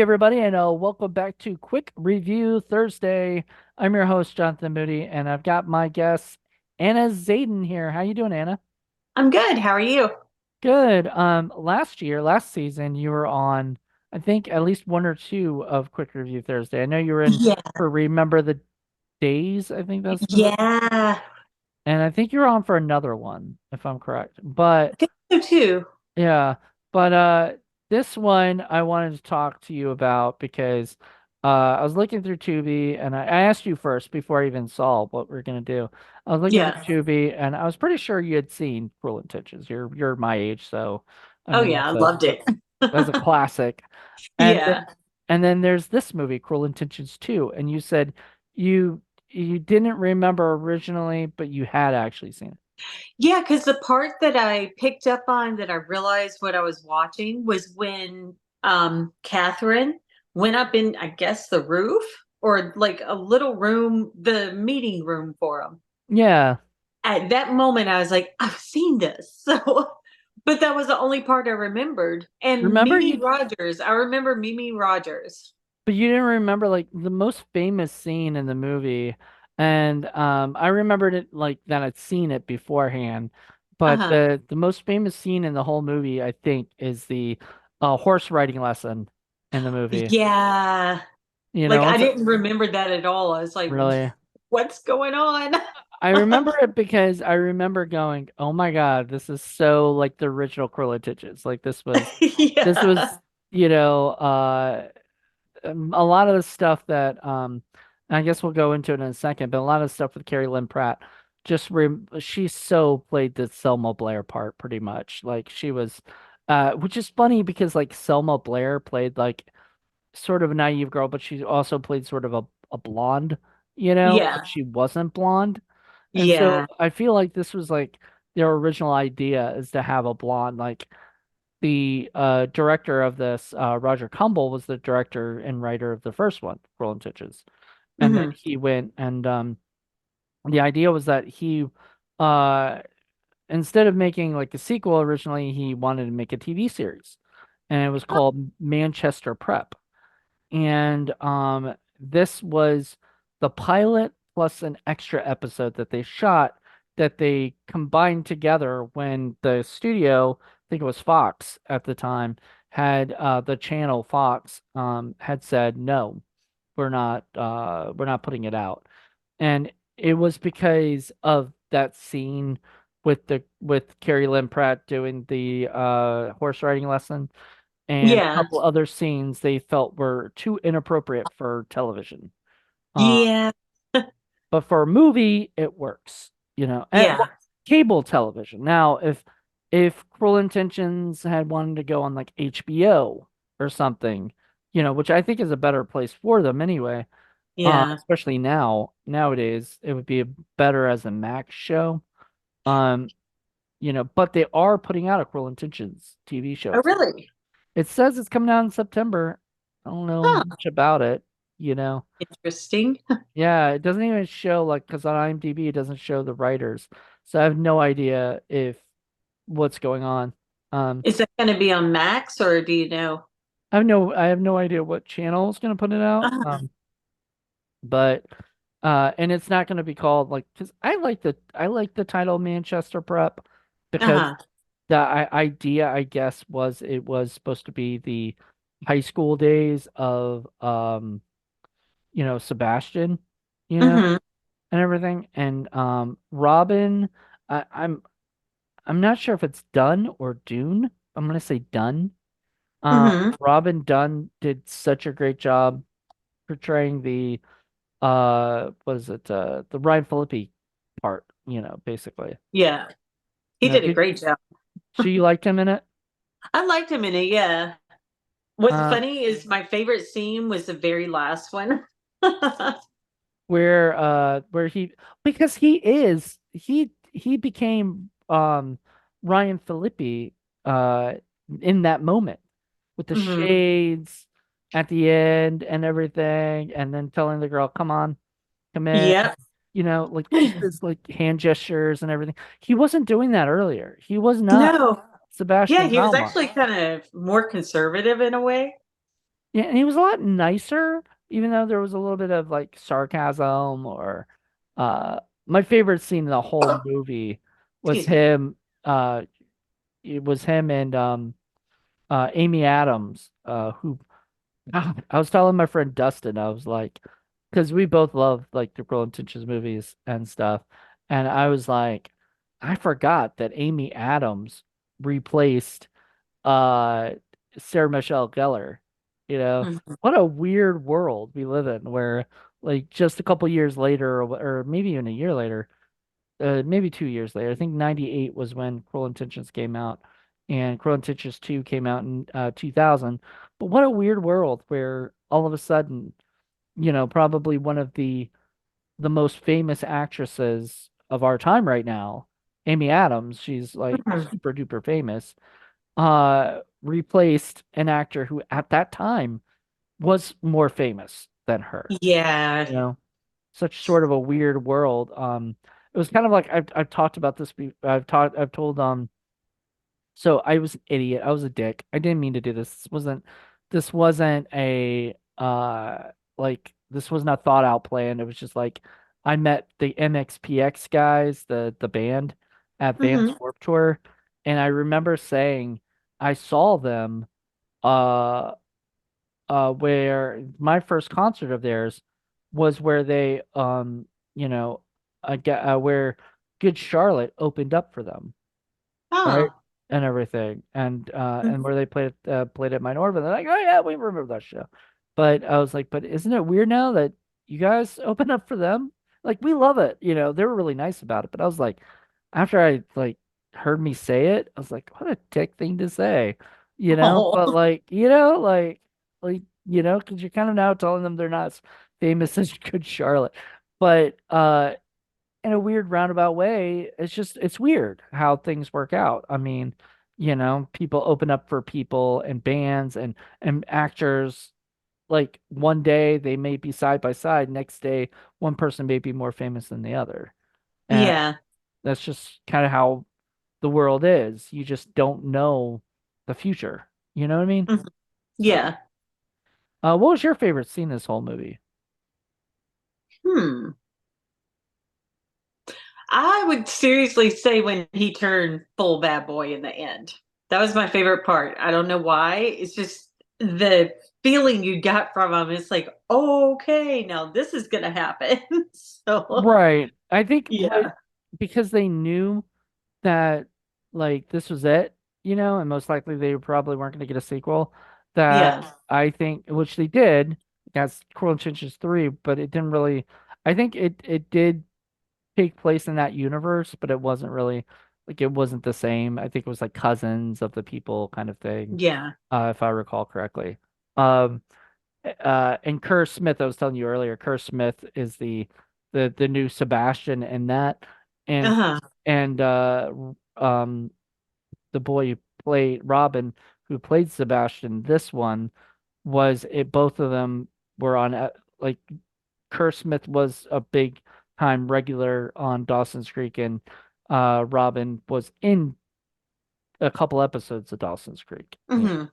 Howdy, everybody, and welcome back to Quick Review Thursday. I'm your host, Jonathan Moody, and I've got my guest, Ana Xaden here. How you doing, Anna? I'm good. How are you? Good. Last season, you were on, I think, at least one or two of Quick Review Thursday. I know you were in Yeah. for Remember the Days, I think that's the, Yeah. and I think you're on for another one, if I'm correct. But I think so too. yeah, but this one I wanted to talk to you about because I was looking through Tubi and I asked you first before I even saw what we are gonna do. I was looking Yeah. through Tubi and I was pretty sure you had seen Cruel Intentions. You're my age, so I Oh mean yeah, I loved it. that's a classic. And Yeah. and then there's this movie, Cruel Intentions 2, and you said you you didn't remember originally, but you had actually seen it. Yeah, because the part that I picked up on that I realized what I was watching was when Catherine went up in, I guess, the roof or like a little room, the meeting room for them. Yeah. At that moment, I was like, I've seen this. So, but that was the only part I remembered. And Remember Mimi you Rogers, I remember Mimi Rogers. But you didn't remember like the most famous scene in the movie, and I remembered it like that I'd seen it beforehand. But Uh-huh. the most famous scene in the whole movie, I think, is the horse riding lesson in the movie. Yeah. You Like know, I it's didn't remember that at all. I was like, really. what's going on? I remember it because I remember going, "Oh my God, this is so like the original Cruella Ditches." Like this Yeah. was, you know, a lot of the stuff that I guess we'll go into it in a second, but a lot of stuff with Carrie Lynn Pratt she so played the Selma Blair part pretty much. Like she was which is funny because like Selma Blair played like sort of a naive girl, but she also played sort of a blonde, but Yeah. she wasn't blonde. And so Yeah. I feel like this was like their original idea is to have a blonde like the director of this, Roger Kumble, was the director and writer of the first one, Rolling Stitches. And then Hmm. he went and the idea was that he, uh, instead of making like a sequel originally, he wanted to make a TV series, and it was called Manchester Prep. And this was the pilot plus an extra episode that they shot that they combined together when the studio, I think it was Fox at the time, had the channel Fox had said no, we're not putting it out. And it was because of that scene with Carrie Lynn Pratt doing the horse riding lesson and a Yeah. couple other scenes they felt were too inappropriate for television. Uh, Yeah. but for a movie, it works, and Yeah. well, cable television. Now, if Cruel Intentions had wanted to go on like HBO or something, which I think is a better place for them anyway, Yeah. especially nowadays, it would be better as a Max show. Um, but they are putting out a Cruel Intentions TV show. Oh, really? It says it's coming out in September. I don't know Huh. much about it. Interesting. Yeah, it doesn't even show like because on IMDb it doesn't show the writers. So I have no idea if what's going on. Um, Is that going to be on Max or do you know? I have no idea what channel is gonna put it out. Uh-huh. But and it's not gonna be called like because I like the title Manchester Prep because Uh-huh. the idea I guess was it was supposed to be the high school days of Sebastian, you know, Hmm. and everything. And Robin, I'm not sure if it's Dunn or Dune. I'm gonna say Dunn. Hmm. Robin Dunn did such a great job portraying the what is it, the Ryan Phillippe part, basically. Yeah. He You know, did a did great job. she liked him in it? I liked him in it. Yeah. What's Um, funny is my favorite scene was the very last one. where he because he became Ryan Phillippe uh in that moment with the Hmm. shades at the end and everything, and then telling the girl, "Come on, come in." Yep. Like his like hand gestures and everything. He wasn't doing that earlier. He was not No. Yeah, Sebastian he was Valmont. actually kind of more conservative in a way. Yeah, and he was a lot nicer, even though there was a little bit of like sarcasm or uh my favorite scene in the whole movie was Excuse me. him it was him and Amy Adams who I was telling my friend Dustin, I was like, because we both love like the Cruel Intentions movies and stuff, and I was like, I forgot that Amy Adams replaced uh Sarah Michelle Gellar. You know, Mhm. what a weird world we live in where like just a couple years later or maybe even a year later, maybe 2 years later. I think 98 was when Cruel Intentions came out, and Cruel Intentions 2 came out in 2000. But what a weird world where all of a sudden, probably one of the most famous actresses of our time right now, Amy Adams, she's like Mhm. super duper famous, replaced an actor who at that time was more famous than her. Yeah. You know, such sort of a weird world. It was kind of like I've talked about this. I've told So I was an idiot. I was a dick. I didn't mean to do this. This wasn't a this was not thought out plan. It was just like I met the MXPX guys, the band at Vans Hmm. Warped Tour, and I remember saying I saw them uh where my first concert of theirs was where they where Good Charlotte opened up for them, right? Oh. And everything. And where they played at Minorva. They're like, oh yeah, we remember that show. But I was like, but isn't it weird now that you guys open up for them? Like we love it, they were really nice about it. But I was like, after I like heard me say it, I was like, what a dick thing to say, Oh. But like, because you're kind of now telling them they're not as famous as Good Charlotte. But in a weird roundabout way, it's weird how things work out. I mean, people open up for people and bands and actors. Like one day they may be side by side, next day one person may be more famous than the other. And Yeah. that's just kind of how the world is. You just don't know the future. You know what I mean? Mhm. So, Yeah. what was your favorite scene in this whole movie? Hmm. I would seriously say when he turned full bad boy in the end. That was my favorite part. I don't know why. It's just the feeling you got from him. It's like, okay, now this is gonna happen. So Right. I think what yeah. because they knew that like this was it, and most likely they probably weren't going to get a sequel. That Yeah. I think, which they did, that's Cruel Intentions 3, but it didn't really. I think it did take place in that universe, but it wasn't really like it wasn't the same. I think it was like cousins of the people kind of thing, Yeah. if I recall correctly. Um, and Kerr Smith, I was telling you earlier, Kerr Smith is the new Sebastian in that, and Uh-huh. and the boy who played Robin, who played Sebastian, this one was it. Both of them were on like Kerr Smith was a big time regular on Dawson's Creek, and Robin was in a couple episodes of Dawson's Creek. Yeah. Hmm.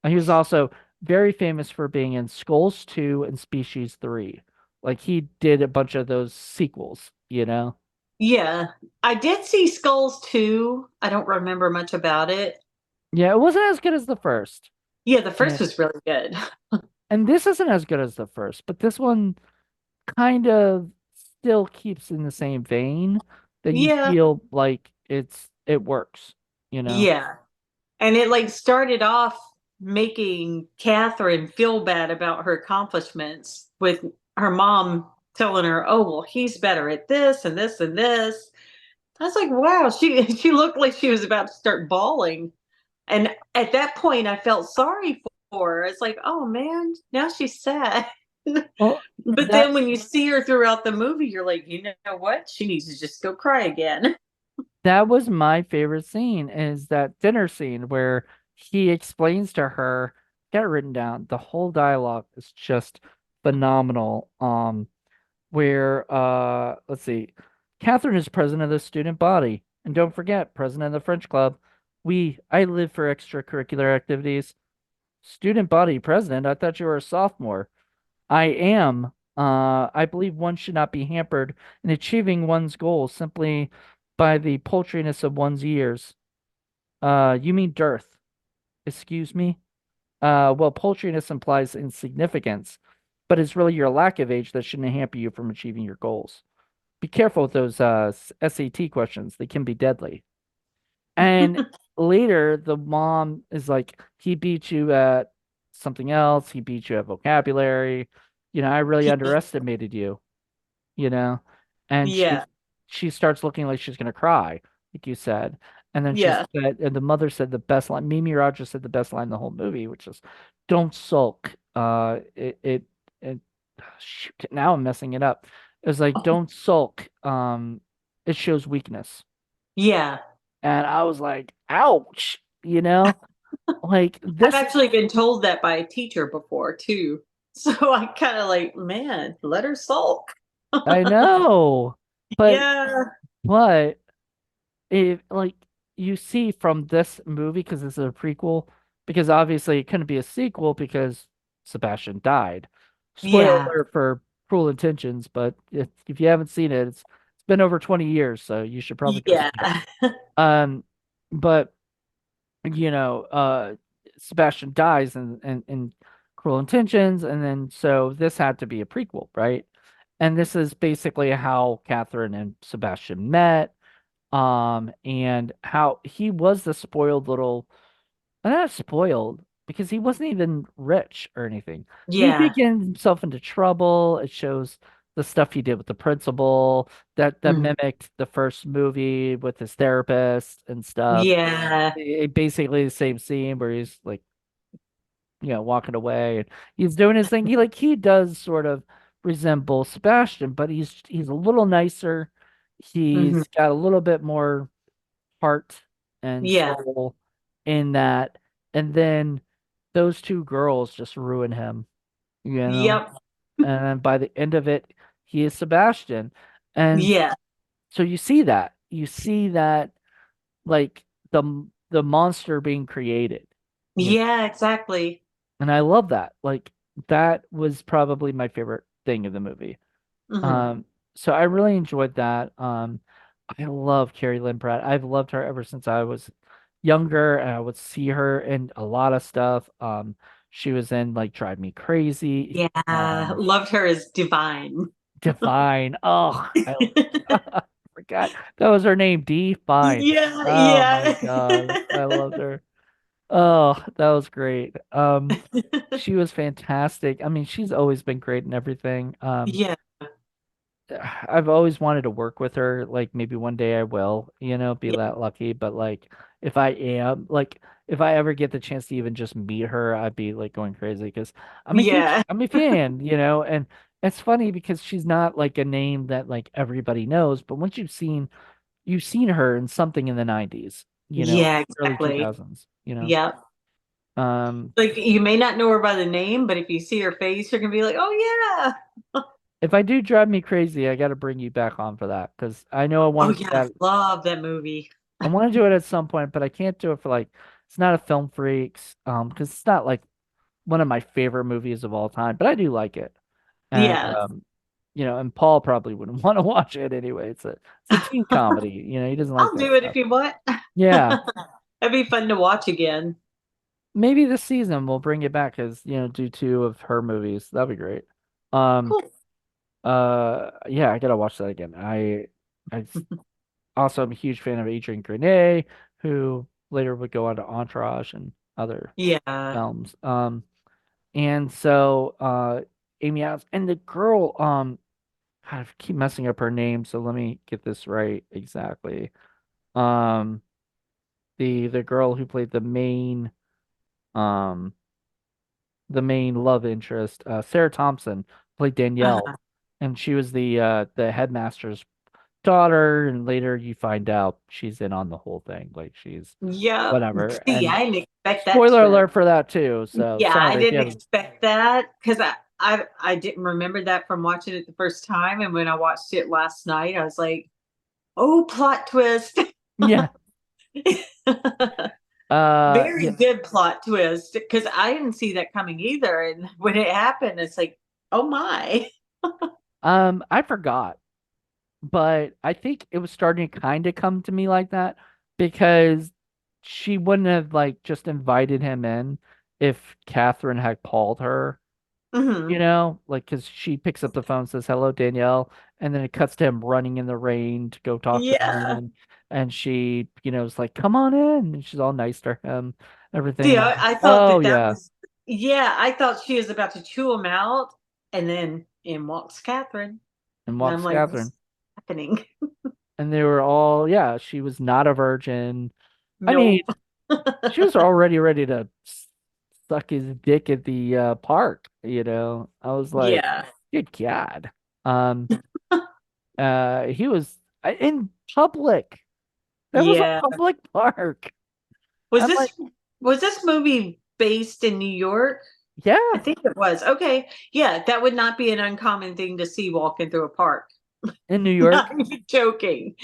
And he was also very famous for being in Skulls 2 and Species 3. Like he did a bunch of those sequels. Yeah. I did see Skulls too. I don't remember much about it. Yeah, it wasn't as good as the first. Yeah, the first And, was really good. and this isn't as good as the first, but this one kind of still keeps in the same vein that you Yeah. feel like it works. Yeah. And it like started off making Catherine feel bad about her accomplishments with her mom telling her, "Oh, well, he's better at this and this and this." I was like, "Wow." She looked like she was about to start bawling, and at that point, I felt sorry for her. It's like, "Oh man, now she's sad." Well, But that then when you see her throughout the movie, you're like, you know what? She needs to just go cry again. that was my favorite scene is that dinner scene where he explains to her, get it written down. The whole dialogue is just phenomenal. Where let's see, Catherine is president of the student body, and don't forget, president of the French club. I live for extracurricular activities. Student body president? I thought you were a sophomore. I am. I believe one should not be hampered in achieving one's goals simply by the paltriness of one's years. You mean dearth? Excuse me? Well, paltriness implies insignificance, but it's really your lack of age that shouldn't hamper you from achieving your goals. Be careful with those SAT questions. They can be deadly. And later, the mom is like, he beat you at something else. He beat you at vocabulary. I really underestimated you, you know? And Yeah. she starts looking like she's gonna cry, like you said. And then Yeah. and the mother said the best line. Mimi Rogers said the best line in the whole movie, which is, "Don't sulk." It shoot, now I'm messing it up. It was like, "Don't sulk. It shows weakness." Yeah. And I was like, "Ouch!" Like I've this. actually been told that by a teacher before too. So I kind of like, man, let her sulk. I know, but Yeah. but it like you see from this movie because this is a prequel, because obviously it couldn't be a sequel because Sebastian died. Spoiler Yeah. alert for Cruel Intentions, but if you haven't seen it, it's been over 20 years, so you should probably go Yeah. see it. Um, but Sebastian dies in Cruel Intentions, and then so this had to be a prequel, right? And this is basically how Catherine and Sebastian met, and how he was the spoiled little, not spoiled because he wasn't even rich or anything. He did Yeah. get himself into trouble. It shows the stuff he did with the principal that Mm. mimicked the first movie with his therapist and stuff. Yeah. Basically the same scene where he's like, walking away and he's doing his thing. He does sort of resemble Sebastian, but he's a little nicer. Hmm. He's got a little bit more heart and Yeah. soul in that. And then those two girls just ruin him, you know. Yep. And then by the end of it, he is Sebastian. And Yeah. so you see that. You see that, like, the monster being created. You know? Yeah, exactly. And I love that. Like, that was probably my favorite thing of the movie. Hmm. Um, so I really enjoyed that. I love Carrie Lynn Pratt. I've loved her ever since I was younger, and I would see her in a lot of stuff. She was in like Drive Me Crazy, Yeah. Loved her as divine. Divine. Oh, I forgot that was her name, Define. Yeah. Oh my Yeah. God, I loved her. Oh, that was great. She was fantastic. I mean, she's always been great in everything. Yeah. I've always wanted to work with her. Like maybe one day I will, be that lucky. But like if I am, like if I ever get the chance to even just meet her, I'd be like going crazy because Yeah. I'm a fan, and it's funny because she's not like a name that like everybody knows, but once you've seen her in something in the 90s, Yeah, early exactly. 2000s. Yep. Um, Like you may not know her by the name, but if you see her face, you're gonna be like, "Oh yeah, if I do Drive Me Crazy, I got to bring you back on for that because I know I oh want to do yeah." that. Love that movie. I want to do it at some point, but I can't do it for like it's not a Film Freaks, because it's not like one of my favorite movies of all time, but I do like it. And Yeah, and Paul probably wouldn't want to watch it anyway. It's a teen comedy, he doesn't like I'll that do it stuff. if you want. Yeah, That'd be fun to watch again. maybe this season we'll bring it back as, do two of her movies. That'd be great. Um Cool. yeah, I gotta watch that again. I also am a huge fan of Adrian Grenier, who later would go on to Entourage and other Yeah, films. And so Amy Adams and the girl, God, I keep messing up her name, so let me get this right exactly. Um, the girl who played um the main love interest, Sarah Thompson, played Danielle, uh, and she was the headmaster's daughter, and later you find out she's in on the whole thing, like she's yeah. whatever. See, And I didn't expect that spoiler twist. alert for that too. So Yeah, I sorry if you didn't haven't. expect that because I didn't remember that from watching it the first time, and when I watched it last night, I was like, "Oh, plot twist." Yeah, Very Yeah. good plot twist because I didn't see that coming either. And when it happened, it's like, oh my. I forgot, but I think it was starting to kind of come to me like that because she wouldn't have like just invited him in if Catherine had called her, Hmm. like because she picks up the phone, says hello, Danielle, and then it cuts to him running in the rain to go talk to her, Yeah. and she, is like, come on in, and she's all nice to him, everything, See, and I was I like, thought oh that that yeah, was, yeah, I thought she was about to chew him out. And then in walks Catherine. and And I'm walks like, what's Catherine, happening? and they were all, yeah, she was not a virgin. I mean, Nope. she was already ready to suck his dick at the park. I was like, Yeah. good God. Um, he was in public. That was a Yeah. public park. Was I'm like, this movie based in New York? I yeah, think it was. Okay. Yeah, that would not be an uncommon thing to see walking through a park. in New Not York. even joking.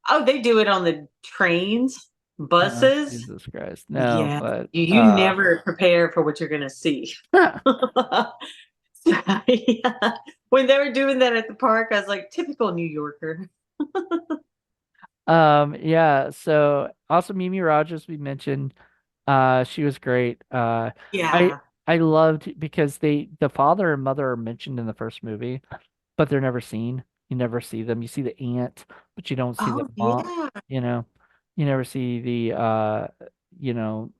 Oh, they do it on the trains, Oh, buses. Jesus Christ. No, Yeah. but You never prepare for what you're going to see. Yeah. When they were doing that at the park, I was like, typical New Yorker. yeah, so also Mimi Rogers we mentioned. She was great. I Yeah. I loved because the father and mother are mentioned in the first movie, but they're never seen. You never see them. You see the aunt, but you don't see the Oh, mom, yeah. you know. You never see the you know,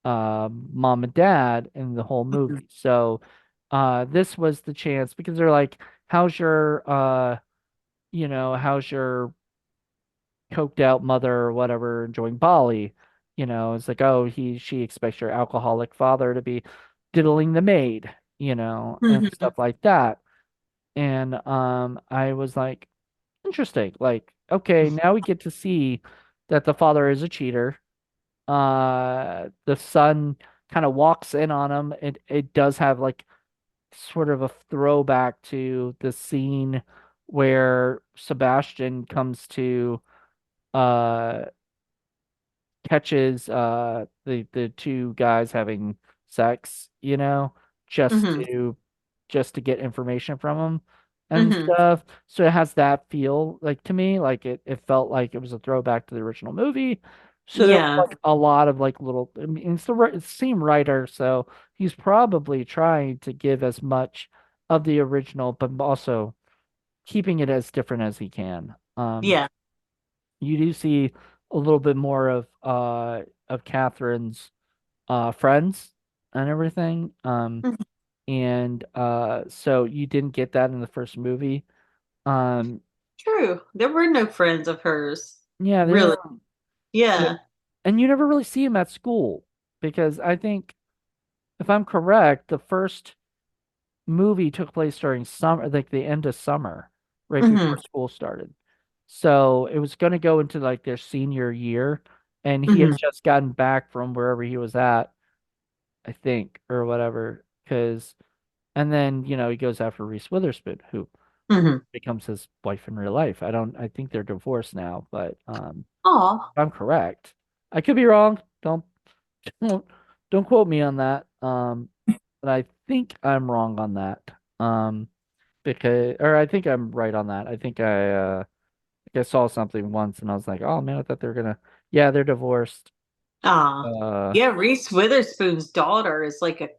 mom and dad in the whole Mhm. movie. So this was the chance because they're like, how's your how's your coked out mother or whatever enjoying Bali? It's like, oh, she expects your alcoholic father to be diddling the maid, and Mhm. stuff like that. And I was like, interesting. Like, okay, now we get to see that the father is a cheater. The son kind of walks in on him. It does have like sort of a throwback to the scene where Sebastian comes to uh catches the two guys having sex, just Mhm. to just to get information from them and Mhm. stuff. So it has that feel like to me, like it felt like it was a throwback to the original movie. So there was Yeah. like a lot of like little, I mean, it's the same writer, so he's probably trying to give as much of the original, but also keeping it as different as he can. Yeah. You do see a little bit more of Catherine's friends and everything. Mhm. And so you didn't get that in the first movie. Um True. There were no friends of hers. yeah, they Really. were, Yeah. and you never really see him at school because I think if I'm correct, the first movie took place during summer, like the end of summer, right before Hmm. school started. So it was going to go into like their senior year, and he had Hmm. just gotten back from wherever he was at, I think, or whatever. And then he goes after Reese Witherspoon, who Hmm. becomes his wife in real life. I think they're divorced now, but Oh. if I'm correct. I could be wrong. Don't don't quote me on that. But I think I'm wrong on that. Um, or I think I'm right on that. I think I saw something once and I was like, oh man, I thought they were gonna. Yeah, they're divorced. Ah. Uh, Yeah, Reese Witherspoon's daughter is like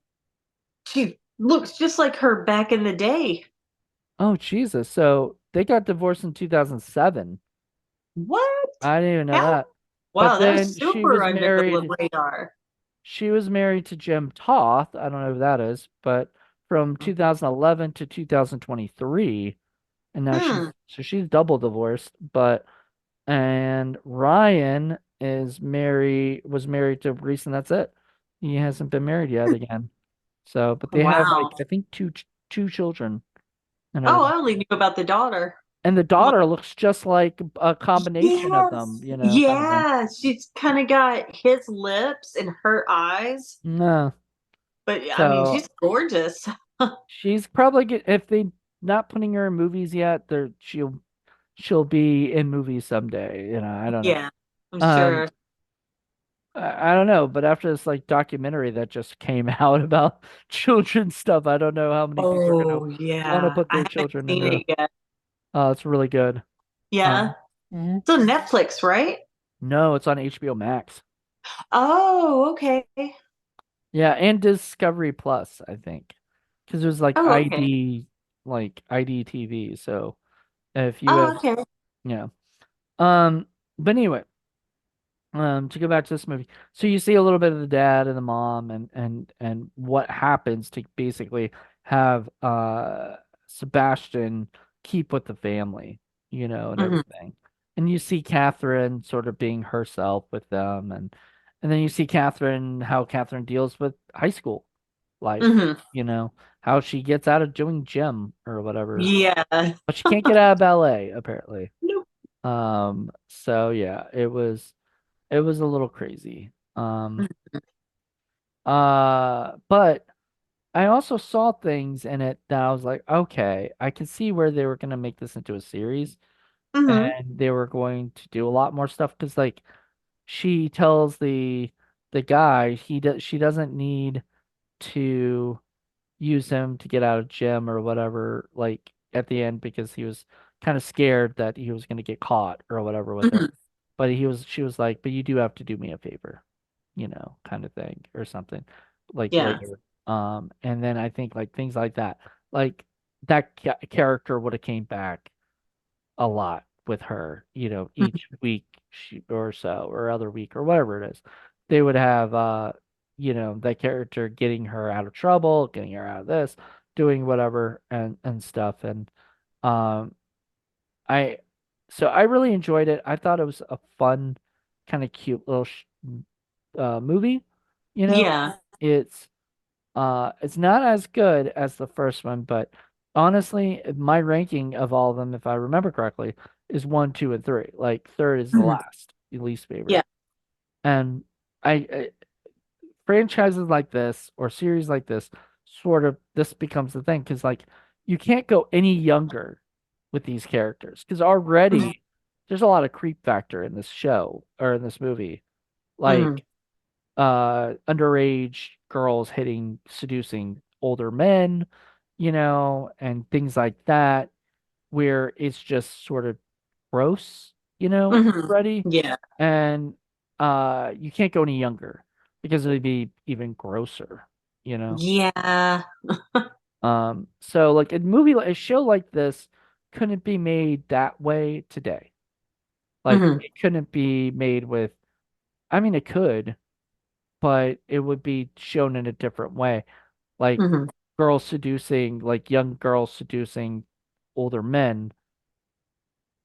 she looks just like her back in the day. oh Jesus. So they got divorced in 2007. What? I didn't even know How? that. But Wow, that was then super under the radar. she was married to Jim Toth. I don't know who that is, but from 2011 to 2023, and now Hmm. she's double divorced. And Ryan was married to Reese, and that's it. He hasn't been married yet again. So, but they have Wow. like I think two children and Oh, everything. I only knew about the daughter. And the Wow. daughter looks just like a combination of them, Yes. kind of thing. Yeah. She's kind of got his lips and her eyes. No. But I mean, So she's gorgeous. she's probably if they not putting her in movies yet, she'll be in movies someday. I don't know. Yeah, I'm Um, sure. I don't know, but after this like documentary that just came out about children's stuff, I don't know how many people are gonna Oh want to yeah, put I their haven't children seen into. it yet. It's really good. Yeah, Mhm. it's on Netflix, right? No, it's on HBO Max. Oh, okay. Yeah, and Discovery Plus, I think, because there's Oh, okay. like ID TV. So if you Oh, have, okay. yeah. Um, but anyway, to go back to this movie, so you see a little bit of the dad and the mom, and what happens to basically have Sebastian keep with the family, and Hmm. everything. And you see Catherine sort of being herself with them, and then you see Catherine how Catherine deals with high school life, Hmm. how she gets out of doing gym or whatever, Yeah. but she can't get out of ballet apparently. Nope. So yeah, it was a little crazy. But I also saw things in it that I was like, okay, I can see where they were gonna make this into a series, Hmm. and they were going to do a lot more stuff because like she tells the guy she doesn't need to use him to get out of gym or whatever, like at the end because he was kind of scared that he was gonna get caught or whatever with her. Hmm. But she was like, but you do have to do me a favor, kind of thing or something like Yeah. later. And then I think like things like that character would have came back a lot with her, Mhm. each week or so or other week or whatever it is. They would have, that character getting her out of trouble, getting her out of this, doing whatever and stuff. And, um, I so I really enjoyed it. I thought it was a fun, kind of cute little movie. You know, Yeah. it's it's not as good as the first one, but honestly, my ranking of all of them, if I remember correctly, is one, two, and three. Like third is the Hmm. last, the least Yeah. favorite. And I franchises like this or series like this, sort of this becomes the thing because like you can't go any younger with these characters because Hmm. already there's a lot of creep factor in this show or in this movie, Hmm. like underage girls seducing older men, and things like that, where it's just sort of gross, Hmm. already. Yeah. And you can't go any younger because it'd be even grosser, you know. Yeah. So like a show like this couldn't be made that way today. Like Hmm. it couldn't be made with, I mean it could, but it would be shown in a different way. Like Hmm. young girls seducing older men,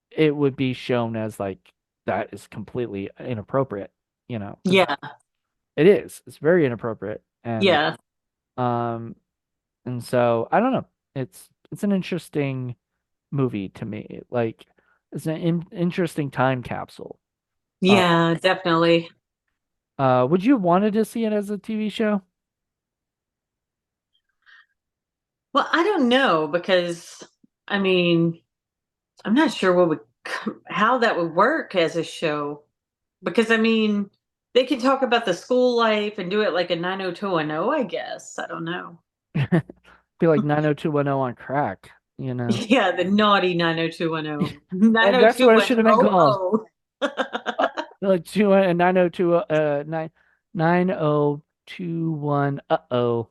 it would be shown as like that is completely inappropriate, because Yeah. it is. It's very inappropriate. Yeah. Um and so I don't know. It's an interesting movie to me. Like it's an interesting time capsule. Uh Yeah, definitely. would you have wanted to see it as a TV show? Well, I don't know because I mean, I'm not sure how that would work as a show because I mean, they can talk about the school life and do it like a 90210, I guess. I don't know. Be like 90210 on crack, you know. Yeah, the naughty 90210. And that's what it should have been called. 90210. Like 902 9021 uh-oh.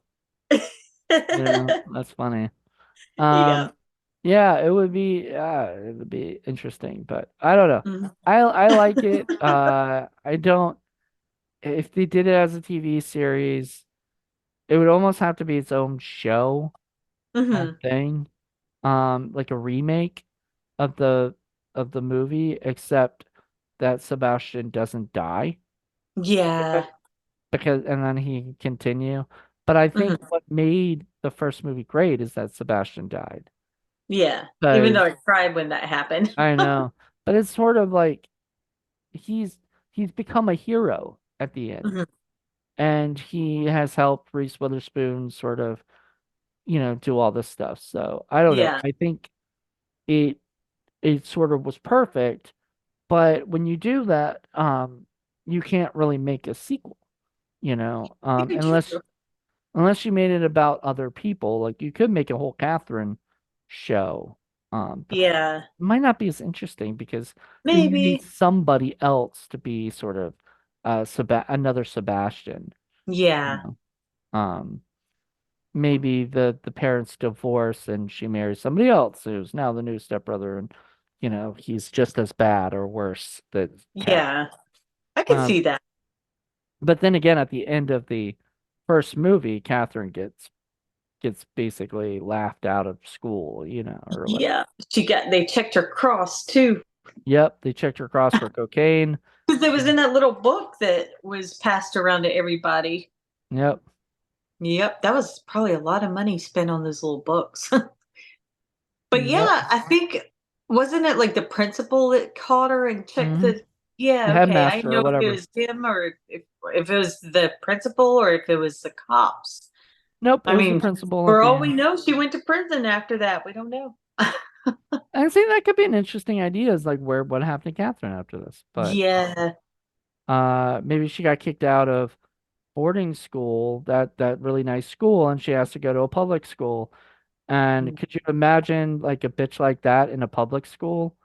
That's funny. Yeah. Um yeah, it would be interesting, but I don't know. Mhm. I like it. I don't if they did it as a TV series, it would almost have to be its own show and Mhm. thing. Like a remake of the movie, except that Sebastian doesn't die Yeah. because and then he can continue. But I think Mhm. what made the first movie great is that Sebastian died. Yeah. Even though Because I cried when that happened. I know, but it's sort of like he's he's become a hero at the end, Mhm. and he has helped Reese Witherspoon sort of, do all this stuff. So I don't know. Yeah. I think it sort of was perfect. But when you do that, you can't really make a sequel, Maybe unless true. unless you made it about other people. Like you could make a whole Catherine show, but it Yeah, might not be as interesting because then you need maybe. somebody else to be sort of another Sebastian, you Yeah, know. Um, maybe the parents divorce and she marries somebody else who's now the new stepbrother, and he's just as bad or worse than Catherine. yeah. I could Um, see that. but then again, at the end of the first movie, Catherine gets basically laughed out of school, or like, Yeah, they checked her cross too. yep, they checked her cross for cocaine. Because it was in that little book that was passed around to everybody. Yep. Yep, that was probably a lot of money spent on those little books. But Yep. yeah, I think wasn't it like the principal that caught her and checked Hmm. the The yeah, okay. I didn't headmaster or know if it whatever. was him or if it was the principal or if it was the cops. Nope, it I was the mean, principal at for the all we end. know, she went to prison after that. We don't know. I think that could be an interesting idea, is like what happened to Catherine after this. But Yeah. maybe she got kicked out of boarding school, that really nice school, and she has to go to a public school. And could you imagine like a bitch like that in a public school?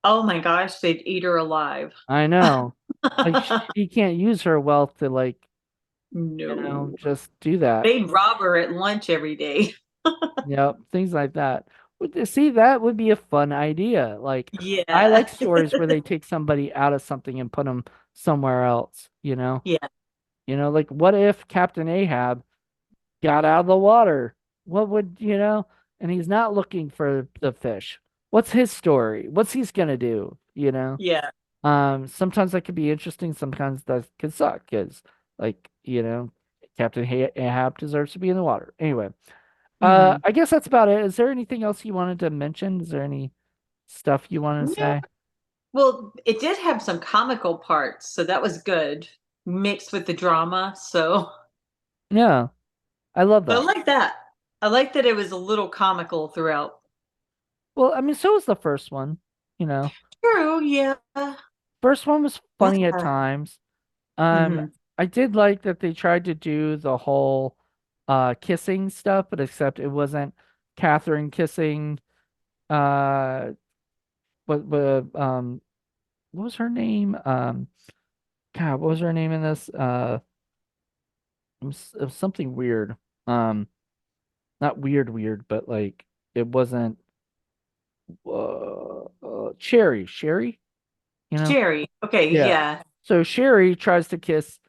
Oh my gosh, they'd eat her alive. I know. Like she can't use her wealth to like, No. just do that. They'd rob her at lunch every day. Yep, things like that. See, that would be a fun idea. Like, I like Yeah. stories where they take somebody out of something and put them somewhere else, you know? Yeah. Like what if Captain Ahab got out of the water? What would, and he's not looking for the fish. What's his story? What's he's gonna do, Yeah. Sometimes that could be interesting, sometimes that could suck because, like, Captain Ahab deserves to be in the water. Anyway, Hmm. I guess that's about it. Is there anything else you wanted to mention? Is there any stuff you wanted to No. say? Well, it did have some comical parts, so that was good, mixed with the drama. Yeah, I love So I that. like that. I like that it was a little comical throughout. Well, I mean, so was the first one, you know. True, yeah. First one was funny at Yeah. times. Hmm. I did like that they tried to do the whole kissing stuff, but except it wasn't Catherine kissing what what was her name? God, what was her name in this? It was something weird. Um, not weird, but like it wasn't Sherry, you know? Sherry. Okay, Yeah. yeah. So Sherry tries to kiss,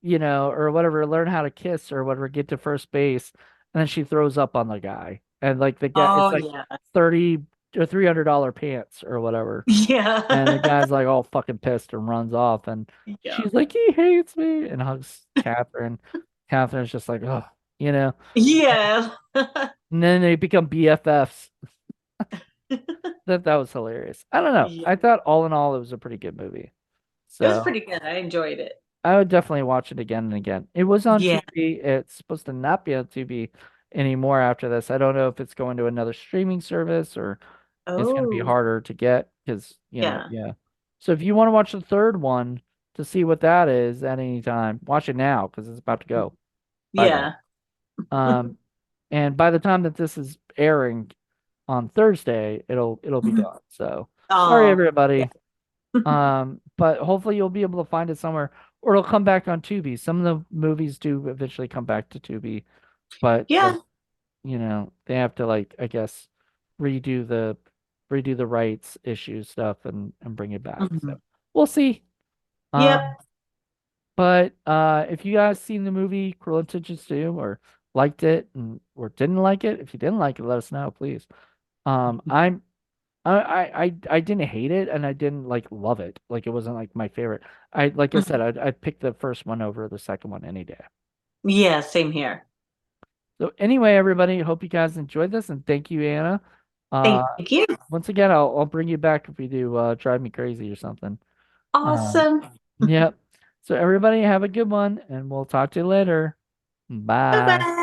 or whatever, learn how to kiss or whatever, get to first base, and then she throws up on the guy. And like the guy, it's Oh, like yeah. 30 or $300 pants or whatever. And the Yeah. guy's like all fucking pissed and runs off. And Yeah. she's like, he hates me, and hugs Catherine. Catherine's just like, oh, you know. Yeah. And then they become BFFs. That was hilarious. I don't know. Yeah. I thought all in all it was a pretty good movie. It was So pretty good. I enjoyed it. I would definitely watch it again and again. It was on Yeah. Tubi. It's supposed to not be on Tubi anymore after this. I don't know if it's going to another streaming service or it's going to be Oh, harder to get because, yeah. yeah. So if you want to watch the third one to see what that is at any time, watch it now because it's about to go. Bye bye. Yeah. Um, and by the time that this is airing on Thursday, it'll be gone. So sorry Oh, yeah. everybody. But hopefully you'll be able to find it somewhere, or it'll come back on Tubi. Some of the movies do eventually come back to Tubi, but like, Yeah. they have to, like, I guess, redo the redo the rights issue stuff and bring it back. So Mhm. we'll see. Yep. Um, but if you guys seen the movie Cruel Intentions 2 or liked it or didn't like it, if you didn't like it, let us know, please. I'm I didn't hate it and I didn't like love it. Like it wasn't like my favorite. Like I said, Mhm. I'd pick the first one over the second one any day. Yeah, same here. So anyway, everybody, hope you guys enjoyed this and thank you, Anna. Uh, Thank you. once again, I'll bring you back if we do Drive Me Crazy or something. Um, Awesome. yep. So everybody have a good one and we'll talk to you later. Bye Bye. bye.